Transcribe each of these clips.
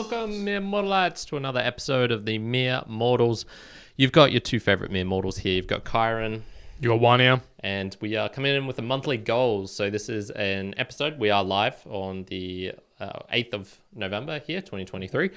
Welcome, Mere Mortalites, to another episode of the Mere Mortals. You've got your two favourite Mere Mortals here. You've got Kyrin. You got Juan here. And we are coming in with the monthly goals. So this is an episode. We are live on the 8th of November here, 2023.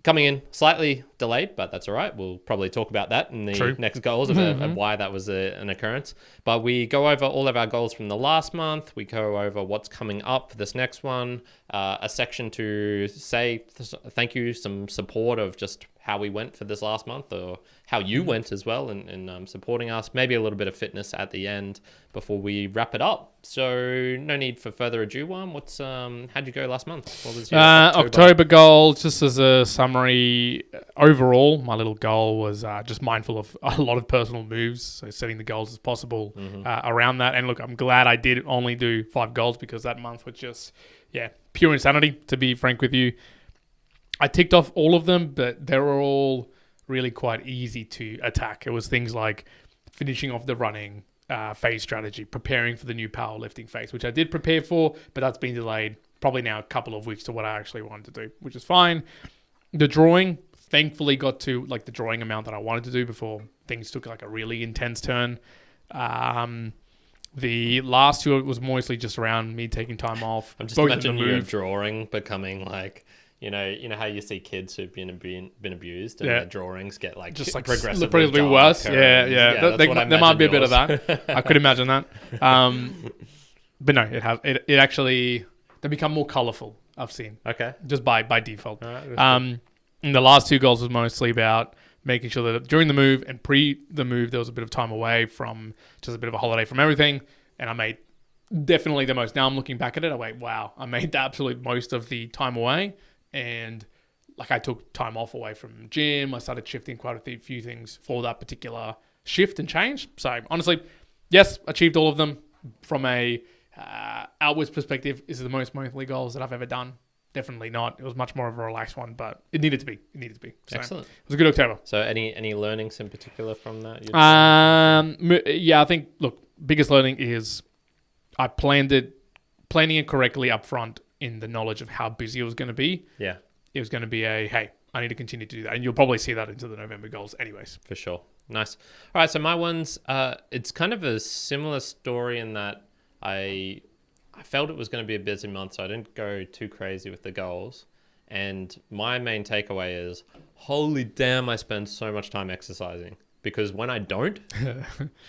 Coming in slightly delayed, but that's all right. We'll probably talk about that in the next goals of why that was an occurrence. But we go over all of our goals from the last month. We go over what's coming up for this next one. A section to say thank you, some support of just how we went for this last month, or how you went as well in supporting us. Maybe a little bit of fitness at the end before we wrap it up. So no need for further ado. Juan, how'd you go last month? What was your October goal? Just as a summary, overall, my little goal was just mindful of a lot of personal moves, so setting the goals as possible around that. And look, I'm glad I did only do 5 goals, because that month was just pure insanity, to be frank with you. I ticked off all of them, but they were all really quite easy to attack. It was things like finishing off the running phase strategy, preparing for the new powerlifting phase, which I did prepare for, but that's been delayed probably now a couple of weeks to what I actually wanted to do, which is fine. The drawing, thankfully got to like the drawing amount that I wanted to do before things took like a really intense turn. The last two was mostly just around me taking time off. I'm just imagining your drawing becoming like, you know how you see kids who've been abused, and their drawings get like just like progressively worse. Yeah. There might be a bit of that. I could imagine that. But no, it actually, they become more colorful. I've seen. Okay. Just by default. And the last 2 goals was mostly about making sure that during the move and pre the move, there was a bit of time away from just a bit of a holiday from everything. And I made definitely the most. Now I'm looking back at it, I went, wow, I made the absolute most of the time away. And like I took time off away from gym. I started shifting quite a few things for that particular shift and change. So honestly, yes, achieved all of them. From a outwards perspective, is it the most monthly goals that I've ever done? Definitely not. It was much more of a relaxed one, but it needed to be. So excellent. It was a good October. So any learnings in particular from that? I think, look, biggest learning is I planning it correctly up front, in the knowledge of how busy it was going to be. Yeah. It was going to be hey, I need to continue to do that. And you'll probably see that into the November goals anyways. For sure. Nice. All right. So my ones, it's kind of a similar story in that I felt it was going to be a busy month, so I didn't go too crazy with the goals. And my main takeaway is, holy damn, I spend so much time exercising. Because when I don't,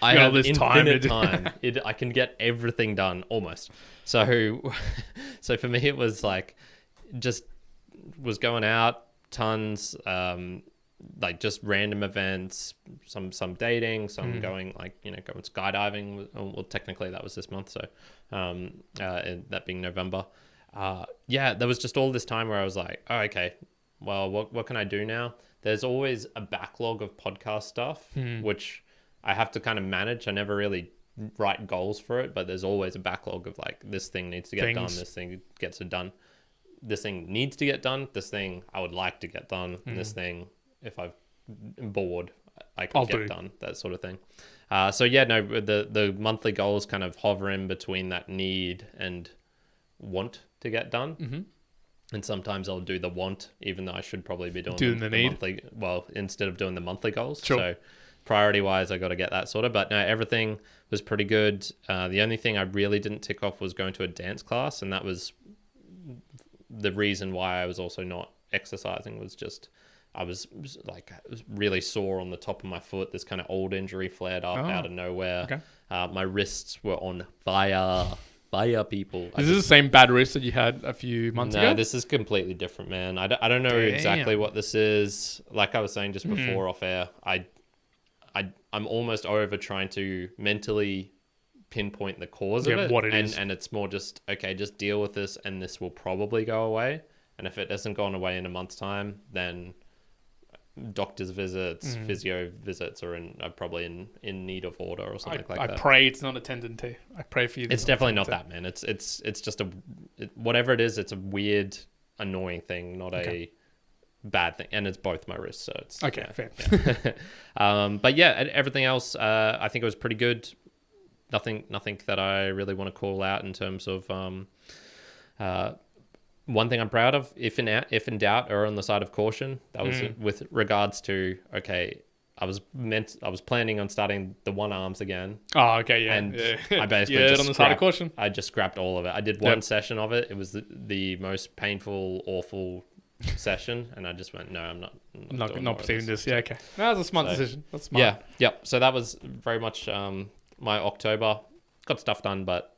I have infinite time. I can get everything done almost. So for me, it was like just was going out tons, like just random events, some dating, some going going skydiving. Well, technically that was this month, so that being November. There was just all this time where I was like, oh, okay, well, what can I do now? There's always a backlog of podcast stuff, which I have to kind of manage. I never really write goals for it, but there's always a backlog of like, this thing needs to get done. This thing gets it done. This thing needs to get done. This thing I would like to get done. And this thing, if I'm bored, I can get done. That sort of thing. The monthly goals kind of hover in between that need and want to get done. Mm-hmm. And sometimes I'll do the want, even though I should probably be doing the need. Monthly. Well, instead of doing the monthly goals. Sure. So priority-wise, I got to get that sorted. But no, everything was pretty good. The only thing I really didn't tick off was going to a dance class, and that was the reason why I was also not exercising. Was just I was really sore on the top of my foot. This kind of old injury flared up out of nowhere. Okay. My wrists were on fire. People. Is this the same bad wrist that you had a few months ago? No, this is completely different, man. I don't know exactly what this is. Like I was saying just before off air, I'm almost over trying to mentally pinpoint the cause of it. What it is. And it's more just, okay, just deal with this and this will probably go away. And if it hasn't gone away in a month's time, then doctor's visits, physio visits are probably in need of order or something like that. I pray it's not attended to. I pray for you. It's definitely not that, man. It's just whatever it is. It's a weird, annoying thing, not a bad thing. And it's both my wrists, so it's fair. Yeah. But yeah, everything else, I think it was pretty good. Nothing that I really want to call out in terms of one thing I'm proud of, if in doubt, err on the side of caution. That was with regards to, okay, I was planning on starting the one arms again. Oh, okay, yeah. And yeah. I basically on the side of caution. I just scrapped all of it. I did one session of it. It was the most painful, awful session, and I just went, no, I'm not proceeding this. Yeah, okay. No, that's a smart decision. That's smart. Yeah. So that was very much my October. Got stuff done, but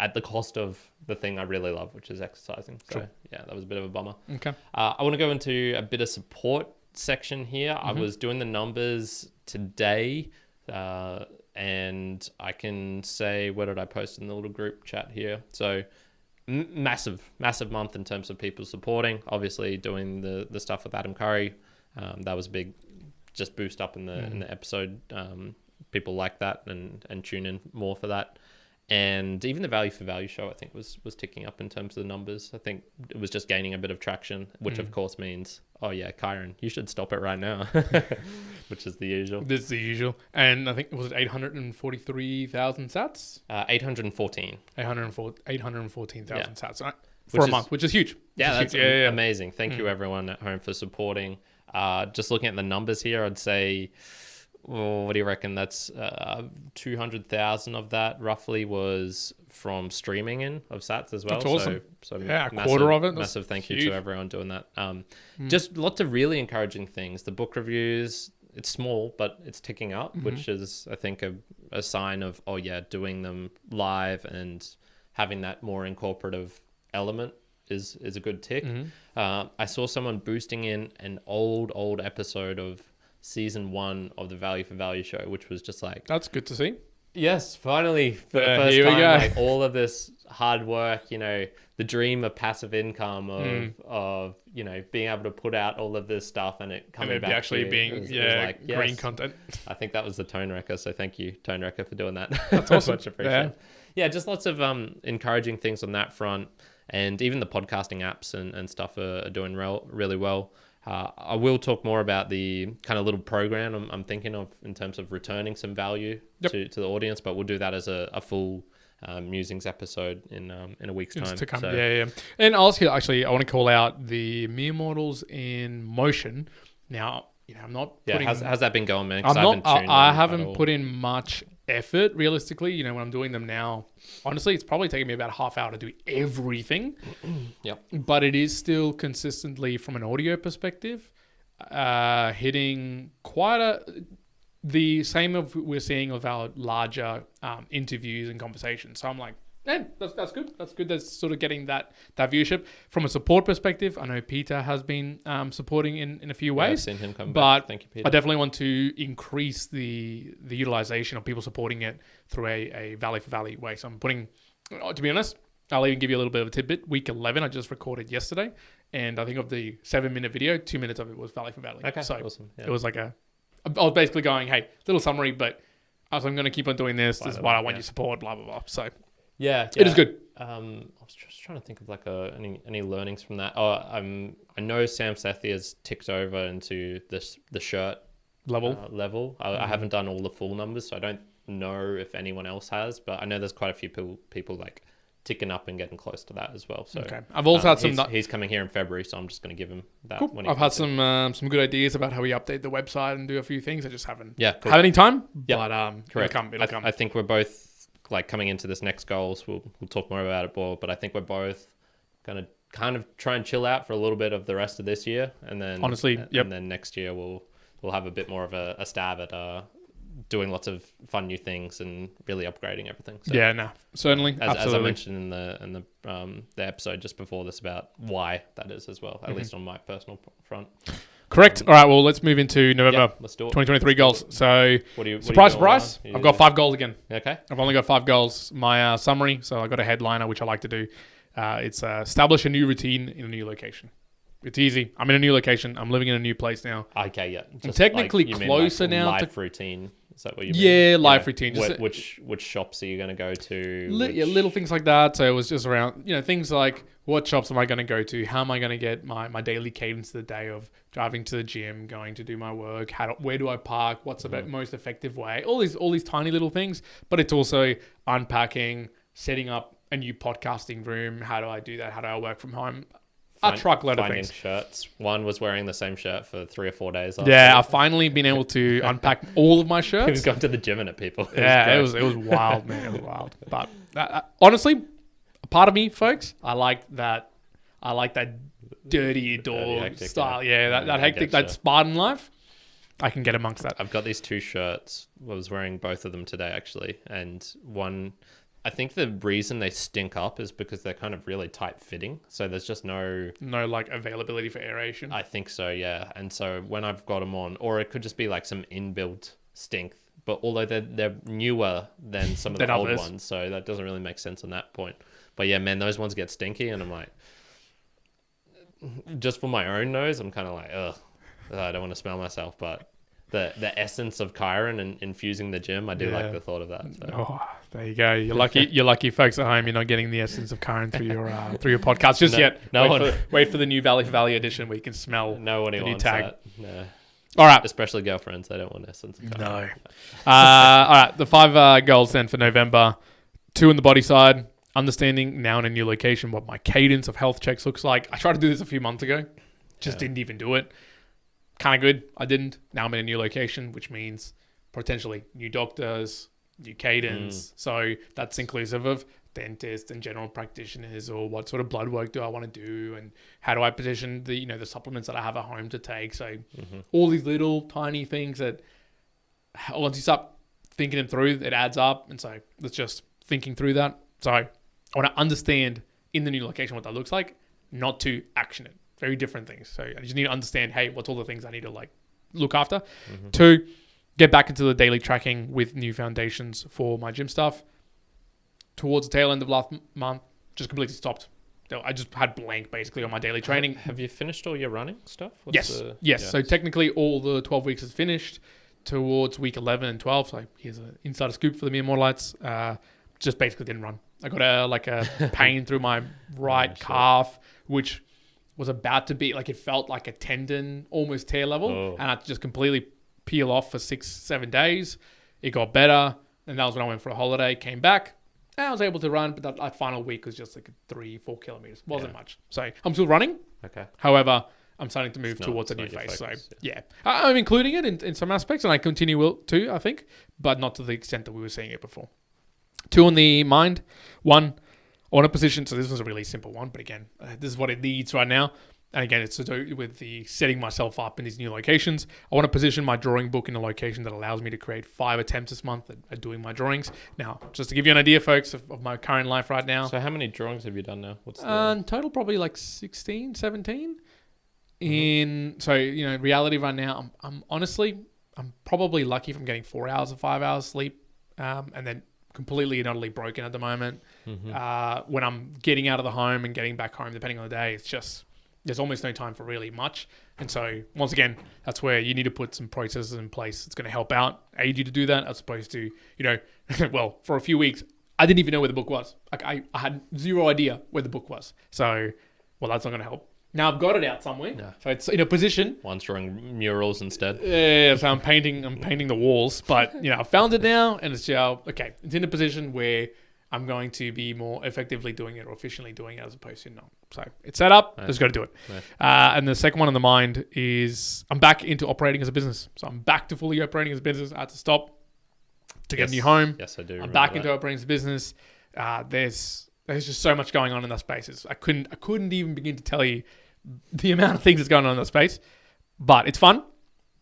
at the cost of the thing I really love, which is exercising. So yeah, that was a bit of a bummer. Okay. I want to go into a bit of support section here. I was doing the numbers today, and I can say, where did I post in the little group chat here? So massive month in terms of people supporting. Obviously doing the stuff with Adam Curry, that was a big just boost up in the episode. People like that and tune in more for that. And even the value for value show, I think, was ticking up in terms of the numbers. I think it was just gaining a bit of traction, which of course means, oh yeah, Kyrin, you should stop it right now, which is the usual. This is the usual. And I think, was it 843,000 sats? 814. 814,000 sats for a month, which is huge. Yeah, that's amazing. Thank you everyone at home for supporting. Just looking at the numbers here, I'd say, well, what do you reckon? That's 200,000 of that roughly was from streaming of sats as well. That's awesome. So a quarter of it. Massive thank you to everyone doing that. Just lots of really encouraging things. The book reviews, it's small, but it's ticking up, which is, I think, a sign of, oh yeah, doing them live and having that more incorporative element is a good tick. I saw someone boosting in an old episode of season 1 of the Value for Value show, which was just like, that's good to see. Yes, finally, for the first here time, we go. like all of this hard work, the dream of passive income of being able to put out all of this stuff and it coming back actually to being it was like, green content. I think that was the Tone Wrecker, so thank you, Tone Wrecker, for doing that. That's awesome. Much appreciated. Yeah, just lots of encouraging things on that front, and even the podcasting apps and stuff are doing really well. I will talk more about the kind of little program I'm thinking of in terms of returning some value to the audience, but we'll do that as a full musings episode in a week's time. To come. So, and also, actually, I want to call out the Mere Mortals in Motion. Now, I'm not putting... How's that been going, man? I haven't put in much effort, realistically. When I'm doing them now, honestly, it's probably taking me about a half hour to do everything. But it is still consistently, from an audio perspective, hitting quite the same of we're seeing of our larger interviews and conversations. So I'm like, that's good. That's good. That's sort of getting that viewership. From a support perspective, I know Peter has been supporting in a few ways. I've seen him come back. Thank you, Peter. I definitely want to increase the utilization of people supporting it through a value for value way. So I'm putting, to be honest, I'll even give you a little bit of a tidbit. Week 11, I just recorded yesterday. And I think of the 7-minute video, 2 minutes of it was value for value. Okay, so awesome. Yeah. It was like I was basically going, hey, little summary, but as I'm going to keep on doing this, this is what I want you to support, blah, blah, blah. So yeah, it is good. I was just trying to think of like any learnings from that. I know Sam Sethi has ticked over into the shirt level. I haven't done all the full numbers, so I don't know if anyone else has, but I know there's quite a few people like ticking up and getting close to that as well. So okay. I've also had some... He's coming here in February, so I'm just going to give him that. Cool. I've had some good ideas about how we update the website and do a few things. I just haven't had any time. But correct. It'll come. I think we're both like coming into this next goals. We'll talk more about it more, but I think we're both going to kind of try and chill out for a little bit of the rest of this year, and then and then next year we'll have a bit more of a stab at doing lots of fun new things and really upgrading everything. So, certainly. As I mentioned in the episode just before this about why that is as well, at least on my personal front. Correct. All right. Well, let's move into November 2023 goals. So, surprise. I've got 5 goals again. Okay. I've only got 5 goals. My summary. So I got a headliner, which I like to do. It's establish a new routine in a new location. It's easy. I'm in a new location. I'm living in a new place now. Okay. Yeah. I'm technically closer now. Life routine. Is that what you mean? Yeah, life routine. Which shops are you going to go to? Little things like that. So it was just around, things like what shops am I going to go to? How am I going to get my daily cadence of the day of driving to the gym, going to do my work? Where do I park? What's the most effective way? All these tiny little things. But it's also unpacking, setting up a new podcasting room. How do I do that? How do I work from home? A truckload of finding things. Shirts. One was wearing the same shirt for 3 or 4 days. Yeah, I've finally been able to unpack all of my He was shirts. going to the gym and at people. It was wild, man. It was wild. But honestly, a part of me, folks, I like that dirty door hectic, style. yeah. Yeah, that hectic, that Spartan life. I can get amongst that. I've got these 2 shirts. I was wearing both of them today, actually. And one, I think the reason they stink up is because they're kind of really tight fitting. So there's just no like availability for aeration. I think so, yeah. And so when I've got them on, or it could just be like some inbuilt stink. But although they're newer than some of the old ones, so that doesn't really make sense on that point. But yeah, man, those ones get stinky, and I'm like, just for my own nose, I'm kind of like, ugh, I don't want to smell myself. But the essence of Kyrin and infusing the gym, I do like the thought of that. So. Oh, there you go. You're lucky. You're lucky, folks at home. You're not getting the essence of Kyrin through your podcast just yet. Wait for the new Valley for Valley edition where you can smell the new tag. That. No. All right. Especially girlfriends, they don't want essence of Kyrin. No. All right. The 5 goals then for November. 2 on the body side. Understanding now in a new location what my cadence of health checks looks like. I tried to do this a few months ago. Just didn't even do it. Kind of good. I didn't. Now I'm in a new location, which means potentially new doctors, new cadence. So that's inclusive of dentists and general practitioners, or what sort of blood work do I want to do, and how do I position the the supplements that I have at home to take. So all these little tiny things that once you start thinking them through, it adds up. And so it's just thinking through that. So I want to understand in the new location what that looks like, not to action it. Very different things. So I just need to understand, hey, what's all the things I need to look after. 2, get back into the daily tracking with new foundations for my gym stuff. Towards the tail end of last month, just completely stopped. I just had blank basically on my daily training. Have you finished all your running stuff? Yes. So technically all the 12 weeks is finished towards week 11 and 12. So here's an insider scoop for the Mere Mortalites. Just basically didn't run. I got a pain through my right calf, which was about to be it felt like a tendon almost tear level, and I just completely peel off for 6-7 days. It got better, and that was when I went for a holiday, came back, and I was able to run, but that final week was just 3-4 kilometers. Wasn't much. So I'm still running. Okay. However, I'm starting to move towards a new phase. Focus, so yeah, I'm including it in some aspects, and I continue to, I think, but not to the extent that we were seeing it before. 2 on the mind. 1, I want to position, so this was a really simple one, but again, this is what it needs right now. And again, it's to do with the setting myself up in these new locations. I want to position my drawing book in a location that allows me to create 5 attempts this month at doing my drawings. Now, just to give you an idea, folks, of my current life right now. So how many drawings have you done now? What's in total, probably 16, 17. So, reality right now, I'm honestly, I'm probably lucky if I'm getting 4 hours or 5 hours sleep, and then completely and utterly broken at the moment. When I'm getting out of the home and getting back home, depending on the day, it's just, there's almost no time for really much. And so once again, that's where you need to put some processes in place that's going to help out, aid you to do that, as opposed to, well, for a few weeks, I didn't even know where the book was. I had zero idea where the book was. So, well, that's not going to help. Now I've got it out somewhere, so it's in a position. One's drawing murals instead. Yeah, so I'm painting the walls, but I found it now, and it's okay. It's in a position where I'm going to be more effectively doing it or efficiently doing it as opposed to not. So it's set up. Nice. Just got to do it. Nice. And the second one on the mind is I'm back into operating as a business. So I'm back to fully operating as a business. I had to stop to get a new home. Yes, I do. I'm back into operating as a business. There's just so much going on in that space. I couldn't even begin to tell you the amount of things that's going on in that space, but it's fun.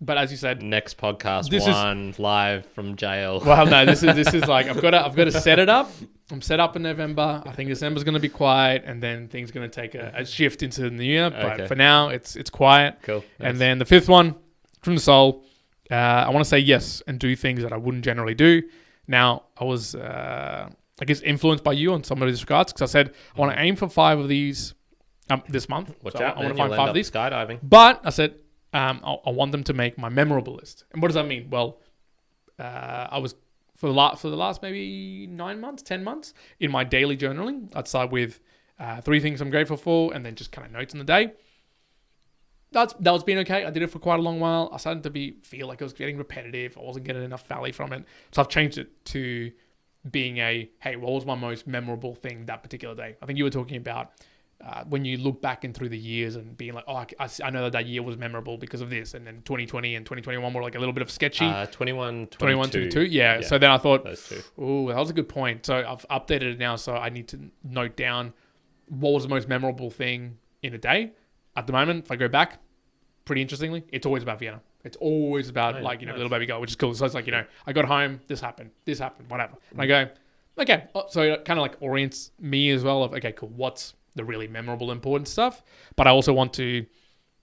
But as you said, next podcast, Juan live from jail. Well, no, this is like I've got to set it up. I'm set up in November. I think December's going to be quiet, and then things are going to take a shift into the new year. But for now, it's quiet. Cool. Nice. And then the 5th one from the soul. I want to say yes and do things that I wouldn't generally do. Now, I was, I guess, influenced by you on some of these regards, because I said I want to aim for 5 of these this month. Watch out, I want to find 5 of these. Skydiving. But I said I want them to make my memorable list. And what does that mean? Well, I was for the last maybe 9 months, 10 months in my daily journaling. I'd start with 3 things I'm grateful for, and then just kind of notes in the day. That was being okay. I did it for quite a long while. I started to feel like it was getting repetitive. I wasn't getting enough value from it. So I've changed it to being hey, what was my most memorable thing that particular day? I think you were talking about when you look back in through the years and being like, oh, I know that year was memorable because of this. And then 2020 and 2021 were like a little bit of sketchy. 21, 22. Yeah. So then I thought, those two. oh, that was a good point. So I've updated it now. So I need to note down what was the most memorable thing in a day. At the moment, if I go back, pretty interestingly, it's always about Vienna. It's always about little baby girl, which is cool. So it's like, I got home, this happened, whatever. And I go, okay. So it kind of like orients me as well of, okay, cool. What's the really memorable, important stuff? But I also want to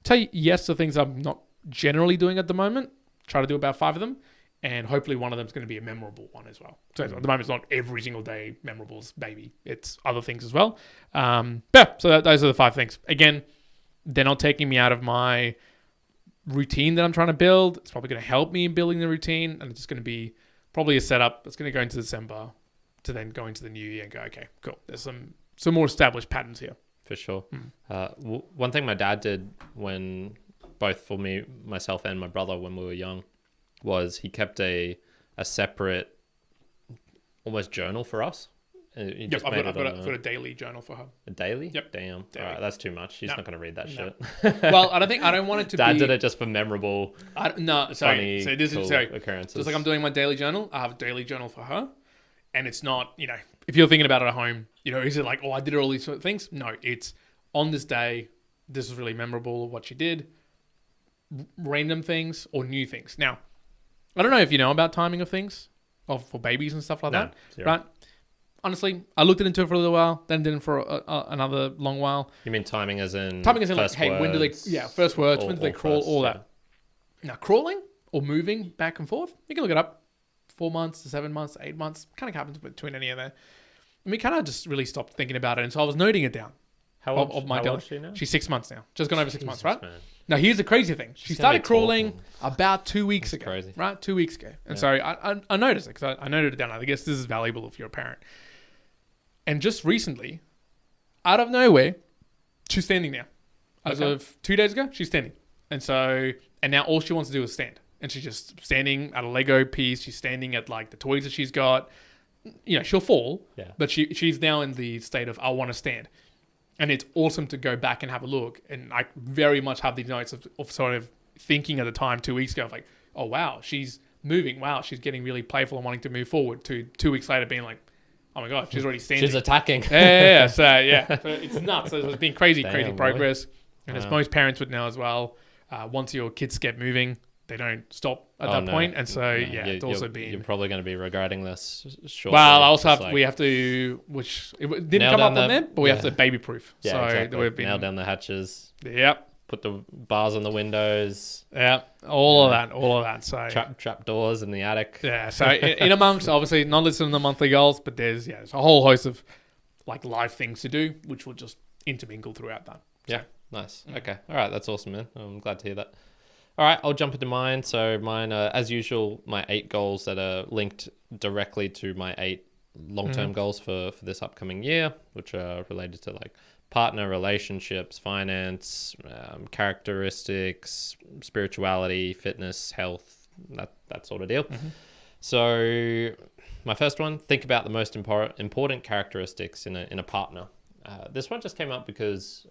say yes to things I'm not generally doing at the moment. Try to do about 5 of them. And hopefully one of them is going to be a memorable one as well. So at the moment, it's not every single day memorable as baby. It's other things as well. So those are the 5 things. Again, they're not taking me out of my routine that I'm trying to build. It's probably going to help me in building the routine, and it's just going to be probably a setup. It's going to go into December to then go into the new year and go, okay, cool. There's some more established patterns here. For sure. One thing my dad did when both for myself and my brother when we were young was he kept a separate almost journal for us. I've got a daily journal for her. A daily? Yep. Damn. Daily. All right, that's too much. She's not going to read that shit. Well, I don't want it to Dad be... did it just for memorable, funny, occurrences. Just like I'm doing my daily journal, I have a daily journal for her. And it's not, if you're thinking about it at home, is it like, oh, I did all these sort of things? No, it's on this day, this is really memorable, what she did, random things or new things. Now, I don't know if you know about timing of things for babies and stuff like that, zero. right? Honestly, I looked into it for a little while, then didn't for another long while. You mean timing as in like, hey, when do they, first words, when do they crawl, all that. Now, crawling or moving back and forth, you can look it up. 4 months to 7 months, 8 months, kind of happens between any of that. And we kind of just really stopped thinking about it. And so I was noting it down. How old is she now? She's 6 months now. Just gone over 6 months, right? Man. Now, here's the crazy thing. She started crawling about 2 weeks ago. Crazy. Right? 2 weeks ago. And so I noticed it because I noted it down. I guess this is valuable if you're a parent. And just recently, out of nowhere, she's standing now. As of 2 days ago, she's standing. And now all she wants to do is stand. And she's just standing at a Lego piece. She's standing at like the toys that she's got. She'll fall, but she's now in the state of, I want to stand. And it's awesome to go back and have a look. And I very much have these notes of sort of thinking at the time 2 weeks ago of like, oh, wow, she's moving. Wow, she's getting really playful and wanting to move forward. To 2 weeks later being like, oh my God, she's already standing. She's attacking. So it's nuts. So it's been crazy progress. And as most parents would know as well, once your kids get moving, they don't stop at that point. And so, it's also been... You're probably going to be regarding this shortly. Well, I also we have to... Which it didn't come up on there, but we have to baby-proof. Yeah, so exactly. We've been... Nail down the hatches. Yep. Put the bars on the windows. Yeah, all of that. So trap doors in the attic. Yeah, so in amongst, obviously, not listening to the monthly goals, but there's a whole host of like live things to do, which will just intermingle throughout that. So. Yeah, nice. Okay. All right, that's awesome, man. I'm glad to hear that. All right, I'll jump into mine. So mine are, as usual, my 8 goals that are linked directly to my 8 long-term goals for this upcoming year, which are related to like partner relationships, finance, characteristics, spirituality, fitness, health, that sort of deal. So my first one, think about the most important characteristics in a partner. This one just came up because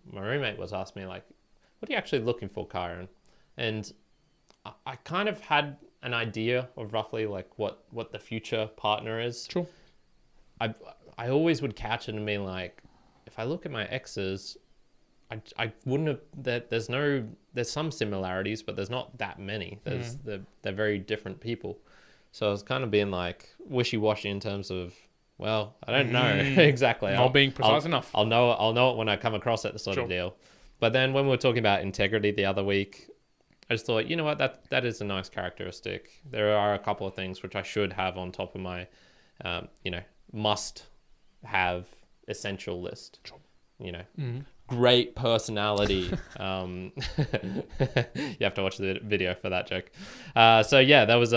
my roommate was asking me like, what are you actually looking for, Kyrin? And I kind of had an idea of roughly like what the future partner is. Sure. I always would couch it and be like, if I look at my exes, I wouldn't have. There's some similarities, but there's not that many. They're very different people. So I was kind of being like wishy-washy in terms of, well, I don't know exactly. Not being precise enough. I'll know it when I come across it, sort of deal. But then when we were talking about integrity the other week, I just thought, you know what, that is a nice characteristic. There are a couple of things which I should have on top of my, must-have essential list. Sure. Great personality. You have to watch the video for that joke. That was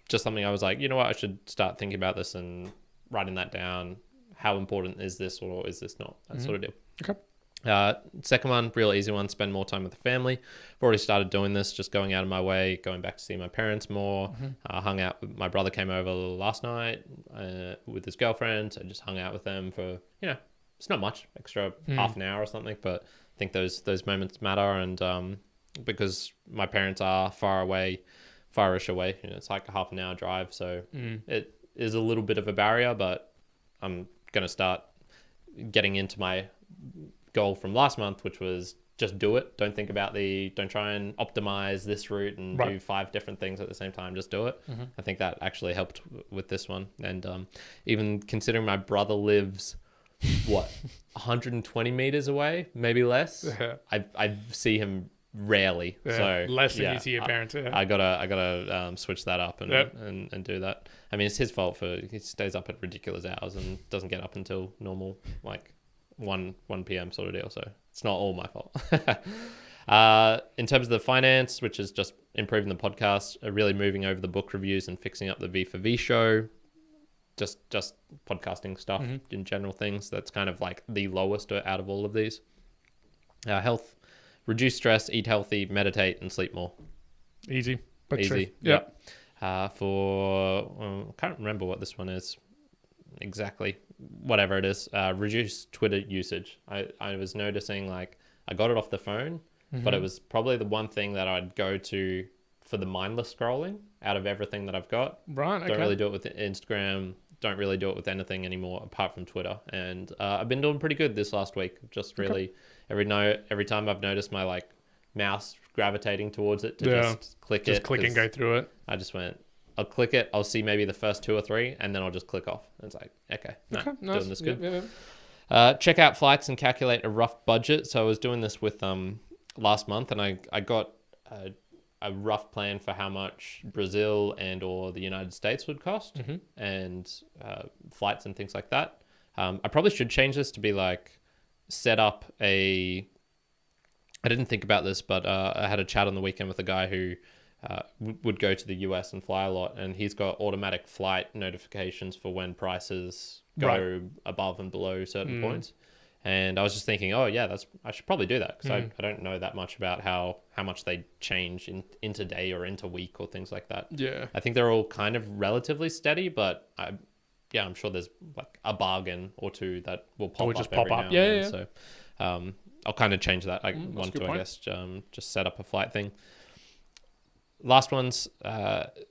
just something I was like, you know what, I should start thinking about this and writing that down. How important is this or is this not? That sort of deal. Okay. Second one, real easy one, spend more time with the family. I've already started doing this, just going out of my way, going back to see my parents more. Hung out with my brother, came over last night with his girlfriend. I just hung out with them for, it's not much, extra half an hour or something, but I think those moments matter. And because my parents are farish away, it's like a half an hour drive. So it is a little bit of a barrier, but I'm going to start getting into my goal from last month, which was just do it. Don't try and optimize this route and do 5 different things at the same time. Just do it. I think that actually helped with this one. And even considering my brother lives 120 meters away, maybe less. I see him rarely, so less than you see your parents. I gotta switch that up and do that. I mean, it's his fault he stays up at ridiculous hours and doesn't get up until normal, like 1 p.m. sort of deal. So it's not all my fault. In terms of the finance, which is just improving the podcast, really moving over the book reviews and fixing up the V for V show. Just podcasting stuff in general things. That's kind of like the lowest out of all of these. Health, reduce stress, eat healthy, meditate, and sleep more. Easy, but easy. True. Yeah. I can't remember what this one is exactly. Whatever it is, reduce Twitter usage. I was noticing, like, I got it off the phone, but it was probably the one thing that I'd go to for the mindless scrolling out of everything that I've got. Right. Don't really do it with Instagram. Don't really do it with anything anymore apart from Twitter. And I've been doing pretty good this last week. Just really every time I've noticed my like mouse gravitating towards it to just click it. Just click and go through it. I just went, I'll click it. I'll see maybe the first 2 or 3, and then I'll just click off. And it's like, okay, nice. Doing this good. Yeah. Check out flights and calculate a rough budget. So I was doing this with last month, and I got a rough plan for how much Brazil and or the United States would cost, and flights and things like that. I probably should change this to be like set up I didn't think about this, but I had a chat on the weekend with a guy who would go to the US and fly a lot, and he's got automatic flight notifications for when prices go above and below certain points. And I was just thinking, I should probably do that, because I don't know that much about how much they change into day or into week or things like that. Yeah. I think they're all kind of relatively steady, but I'm sure there's like a bargain or two that will pop up. Just pop every up. now and then. So I'll kind of change that. I want to, I point. guess, just set up a flight thing. Last one's,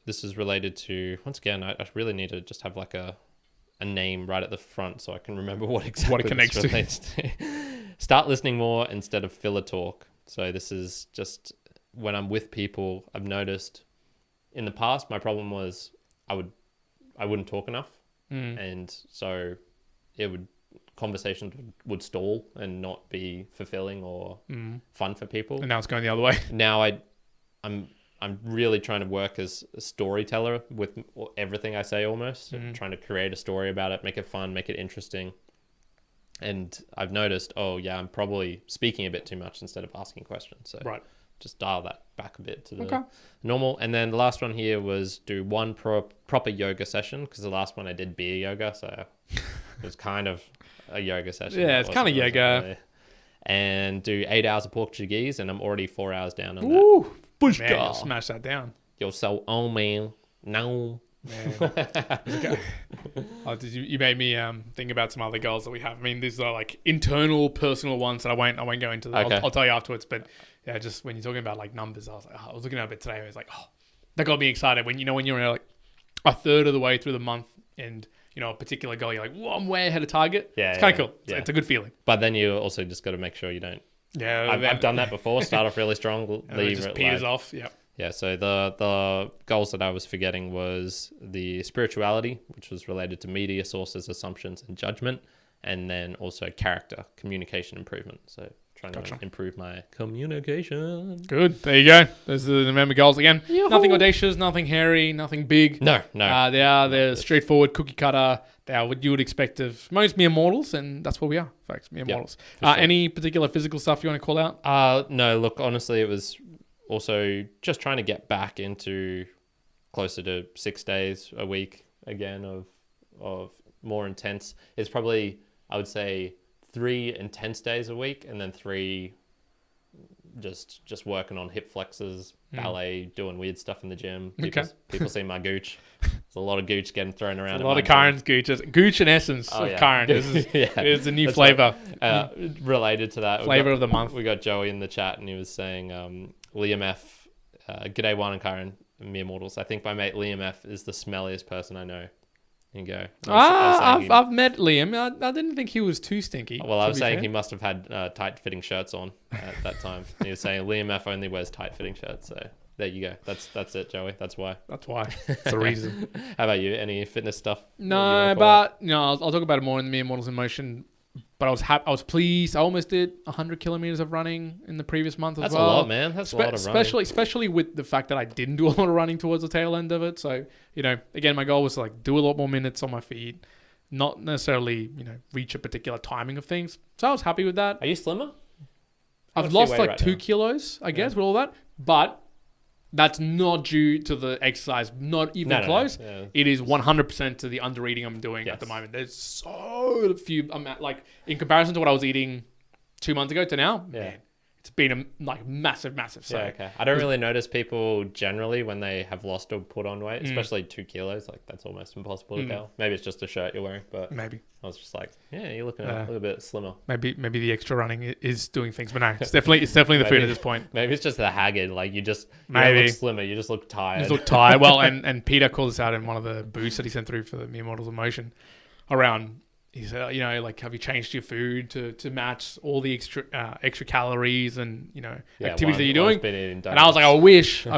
this is related to, once again, I really need to just have like a name right at the front so I can remember what exactly it connects this relates to. Start listening more instead of filler talk. So this is just when I'm with people, I've noticed in the past, my problem was I wouldn't talk enough. And so conversations would stall and not be fulfilling or fun for people. And now it's going the other way. Now I'm really trying to work as a storyteller with everything I say almost. Trying to create a story about it, make it fun, make it interesting. And I've noticed, I'm probably speaking a bit too much instead of asking questions. So just dial that back a bit to the normal. And then the last one here was do one proper yoga session, because the last one I did beer yoga. So it was kind of a yoga session. Yeah, it's kind of yoga. And do 8 hours of Portuguese, and I'm already 4 hours down on Ooh, that. Man, you'll smash that down. You're so on, man. No. You made me think about some other goals that we have. I mean, these are like internal, personal ones that I won't go into. I'll tell you afterwards. But yeah, just when you're talking about like numbers, I was looking at it today. I was like, that got me excited. When you're like a third of the way through the month, and a particular goal, you're like, whoa, I'm way ahead of target. Yeah, it's kind of cool. Yeah. It's a good feeling. But then you also just got to make sure you don't. Yeah, I've done that before. Start off really strong, leave just it peters off. Yeah. Yeah. So the goals that I was forgetting was the spirituality, which was related to media sources, assumptions, and judgment, and then also character, communication improvement. So trying to improve my communication. Good. There you go. Those are the member goals again. Yoo-hoo. Nothing audacious, nothing hairy, nothing big. No. They're straightforward, cookie cutter. They are what you would expect of most mere mortals, and that's what we are, folks. Mere mortals. Sure. Any particular physical stuff you want to call out? No. Look, honestly, it was also just trying to get back into closer to 6 days a week again of more intense. It's probably, I would say, 3 intense days a week, and then 3 just working on hip flexors, ballet, doing weird stuff in the gym. People see my gooch. There's a lot of gooch getting thrown around. A lot of Kyrin's gooches. Gooch and essence of Kyrin. It's a new flavor. Related to that, flavor of the month. We got Joey in the chat, and he was saying, Liam F. G'day, Juan and Kyrin, mere mortals. I think my mate Liam F. is the smelliest person I know. You go. I've met Liam. I didn't think he was too stinky. Well, I was saying he must have had tight-fitting shirts on at that time. He was saying Liam F. only wears tight-fitting shirts. So there you go. That's it, Joey. That's why. That's the reason. How about you? Any fitness stuff? No, but I'll talk about it more in the Mere Models in Motion. But I was pleased. I almost did 100 kilometers of running in the previous month as well. That's a lot, man. That's a lot of running. Especially with the fact that I didn't do a lot of running towards the tail end of it. So, again, my goal was to do a lot more minutes on my feet, not necessarily, reach a particular timing of things. So I was happy with that. Are you slimmer? I've lost 2 kilos, I guess, with all that. But that's not due to the exercise, not even close. No. Yeah. It is 100% to the under eating I'm doing at the moment. There's so few, in comparison to what I was eating 2 months ago to now, man, it's been a massive. So, okay. I don't really notice people generally when they have lost or put on weight, especially 2 kilos. That's almost impossible to tell. Maybe it's just a shirt you're wearing, but maybe I was just like, you're looking a little bit slimmer. Maybe the extra running is doing things, but no, it's definitely the food at this point. Maybe it's just the haggard. You don't look slimmer. You just look tired. You just look tired. Well, and Peter called us out in one of the boosts that he sent through for the Mere Models of Motion around. He said, have you changed your food to match all the extra calories and activities that you're doing? And I was like, I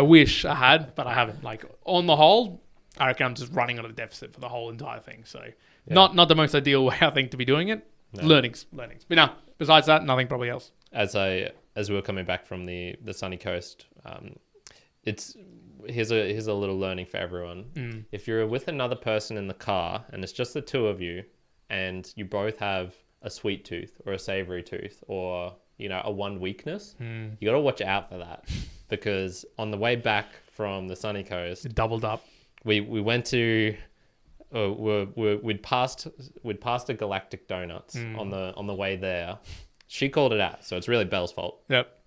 wish I had, but I haven't. On the whole, I reckon I'm just running on a deficit for the whole entire thing. So not the most ideal way I think to be doing it. No. Learnings. But no, besides that, nothing probably else. As we were coming back from the sunny coast, here's a little learning for everyone. If you're with another person in the car and it's just the two of you, and you both have a sweet tooth or a savory tooth or, a one weekness, you got to watch out for that. Because on the way back from the sunny coast... It doubled up. We went to... we'd passed a Galactic Donuts on the way there. She called it out, so it's really Belle's fault. Yep.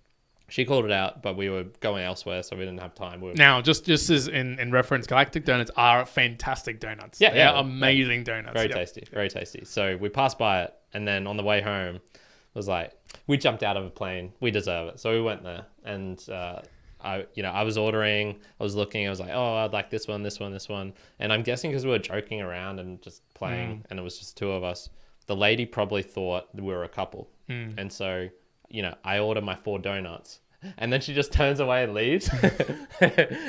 She called it out, but we were going elsewhere, so we didn't have time. Now, just as in reference, Galactic Donuts are fantastic donuts. Yeah, they're amazing donuts. Very tasty, very tasty. So we passed by it, and then on the way home, it was like, we jumped out of a plane. We deserve it. So we went there, and I was ordering, I was looking, I was like, oh, I'd like this one. And I'm guessing because we were joking around and just playing, and it was just 2 of us, the lady probably thought we were a couple. And so... I order my 4 donuts and then she just turns away and leaves.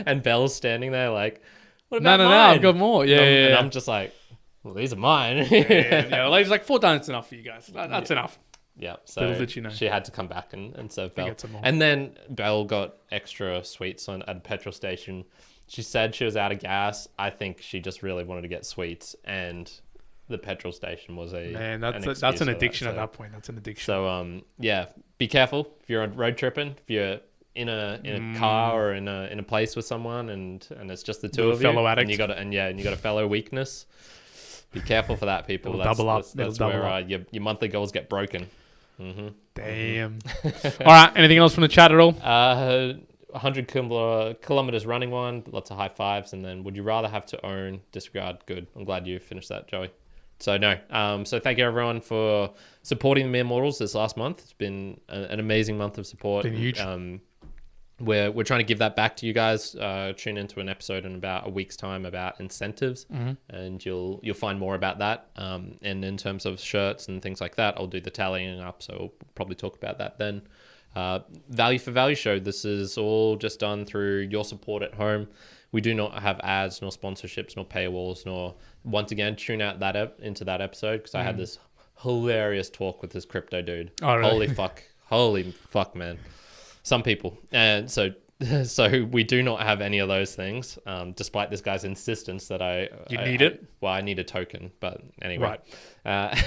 And Belle's standing there like, what about mine? No, I've got more. And I'm just like, well, these are mine. The lady's like, 4 donuts enough for you guys. That's enough. Yeah. So she had to come back and serve Belle. And then Belle got extra sweets at a petrol station. She said she was out of gas. I think she just really wanted to get sweets, and the petrol station was that's an addiction at that point. That's an addiction. So be careful if you're road tripping. If you're in a car or in a place with someone and it's just the 2 of you, fellow addict, and you got a fellow weakness. Be careful for that, people. That's where your monthly goals get broken. Damn. All right. Anything else from the chat at all? 100 kilometers running one. Lots of high fives, and then would you rather have to own, disregard? Good. I'm glad you finished that, Joey. So no. So thank you everyone for supporting the Mere Mortals this last month. It's been an amazing month of support. Been huge. We're trying to give that back to you guys. Tune into an episode in about a week's time about incentives, and you'll find more about that. And in terms of shirts and things like that, I'll do the tallying up. So we'll probably talk about that then. Value for Value Show. This is all just done through your support at home. We do not have ads, nor sponsorships, nor paywalls, nor, once again, tune out into that episode because I had this hilarious talk with this crypto dude. Oh, really? Holy fuck, man. Some people. And so we do not have any of those things, despite this guy's insistence that I need it. Well, I need a token, but anyway. Right.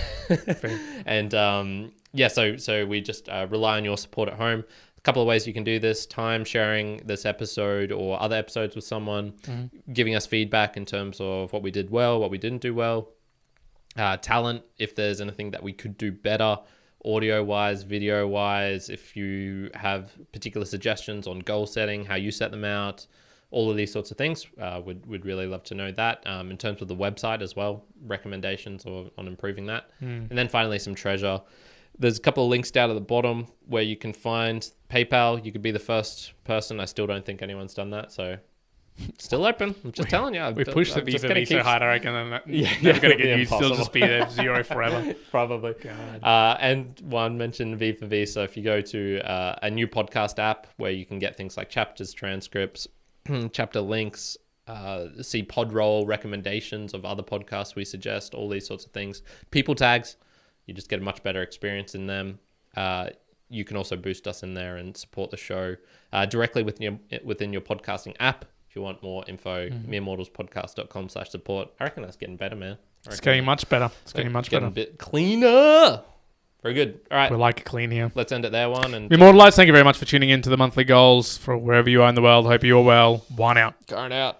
And so we just rely on your support at home. A couple of ways you can do this: time sharing this episode or other episodes with someone, giving us feedback in terms of what we did well, what we didn't do well, talent, if there's anything that we could do better, audio-wise, video-wise. If you have particular suggestions on goal setting, how you set them out, all of these sorts of things, we'd really love to know that. In terms of the website as well, recommendations on improving that. And then finally, some treasure. There's a couple of links down at the bottom where you can find PayPal. You could be the first person. I still don't think anyone's done that, so still open. I'm just telling you. We pushed the V so hard, I reckon, and never going to get used. It'll just be there, 0 forever. Probably. And Juan mentioned V for V. So if you go to a new podcast app where you can get things like chapters, transcripts, chapter links, see pod roll recommendations of other podcasts we suggest, all these sorts of things. People tags, you just get a much better experience in them. You can also boost us in there and support the show directly within your podcasting app. If you want more info, meremortalspodcast.com/support. I reckon that's getting better, man. It's getting much better. It's getting much better. A bit cleaner. Very good. All right. We like it clean here. Let's end it there, Juan. And Immortalize, thank you very much for tuning in to the monthly goals for wherever you are in the world. Hope you're well. Juan out. Kyrin out.